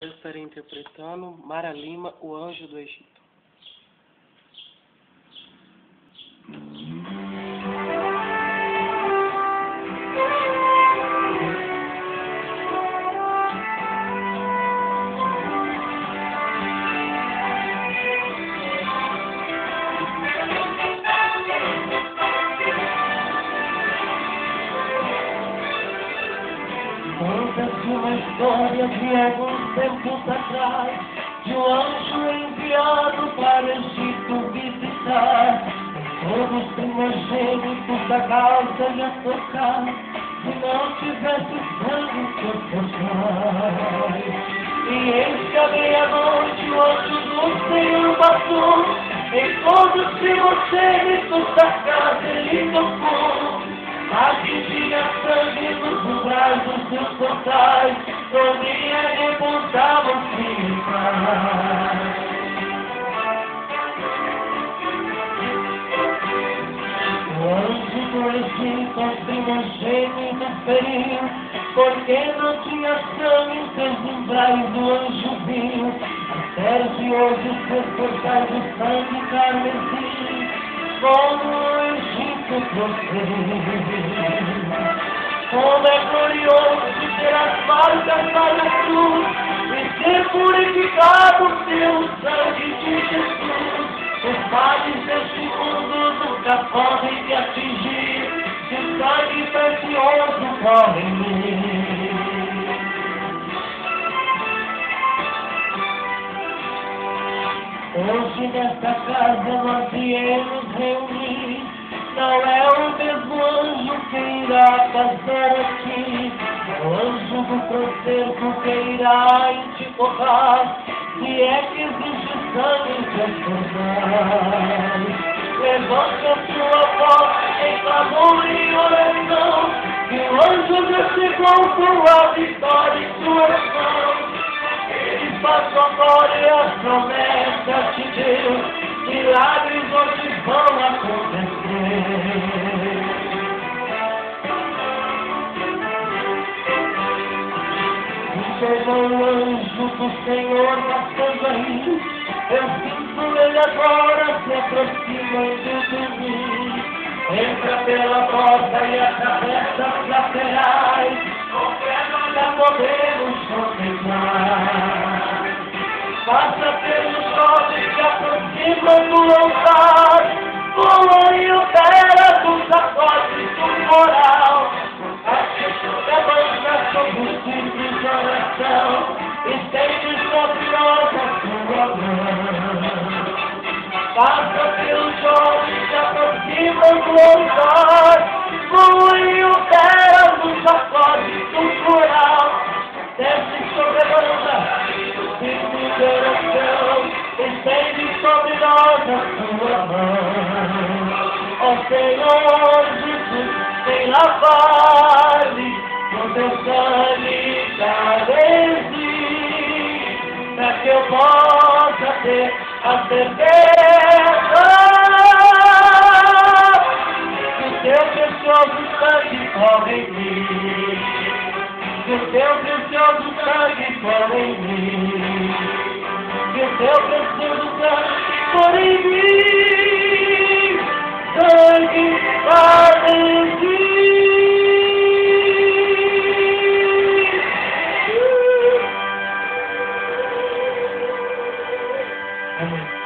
Eu estarei interpretando Mara Lima, O Anjo do Egito. Conta-se uma história de alguns tempos atrás, de um anjo enviado para o Egito visitar. Todos os primogênitos da casa ia tocar, se não tivesse sangue por pai. E eis que à meia-noite o anjo do Senhor passou, em todos os primogênitos da casa ele tocou. Mas que tinha sangue nos umbrais dos seus portais, onde ele pousava-se em paz. O anjo do Egito aos primogênitos feriu, porque não tinha sangue em seus umbrais o anjo viu. Até hoje os seus portais de sangue carmesim, como o Egito prossegue. Como é glorioso ter as marcas da cruz e ser purificado pelo sangue de Jesus. Os males deste mundo nunca podem me atingir, se o sangue precioso corre em mim. Hoje nesta casa nós viemos reunir, não é o mesmo anjo que irá passar aqui, é o anjo do concerto que irá em te tocar, se é que existe sangue em teus portais. Levante a sua voz em clamor e oração, que o anjo desceu com a vitória em suas mãos. Ele passou agora e as promessas de Deus, milagres hoje vão acontecer. E chegou o anjo do Senhor passando aí, eu sinto ele agora se aproximando de mim. Entra pela porta e atravessa as laterais, com fé nós podemos contemplar. Passa pelos jovens que aproximam do altar, voa e opera dos acordes do coral. A banda sobre os simples de oração, estende sobre nós a sua mão. Passa pelos jovens que aproximam do altar, voa e opera dos acordes do coral. Desce sobre a banda, de oração, estende sobre nós a sua mão. Ó Senhor Jesus, vem lavar-me com teu sangue carmesim, para que eu possa ter a certeza que o teu precioso sangue corre em mim, que o teu precioso sangue corre em mim, que o teu precioso sangue corre em mim, sangue corre em mim. Amém.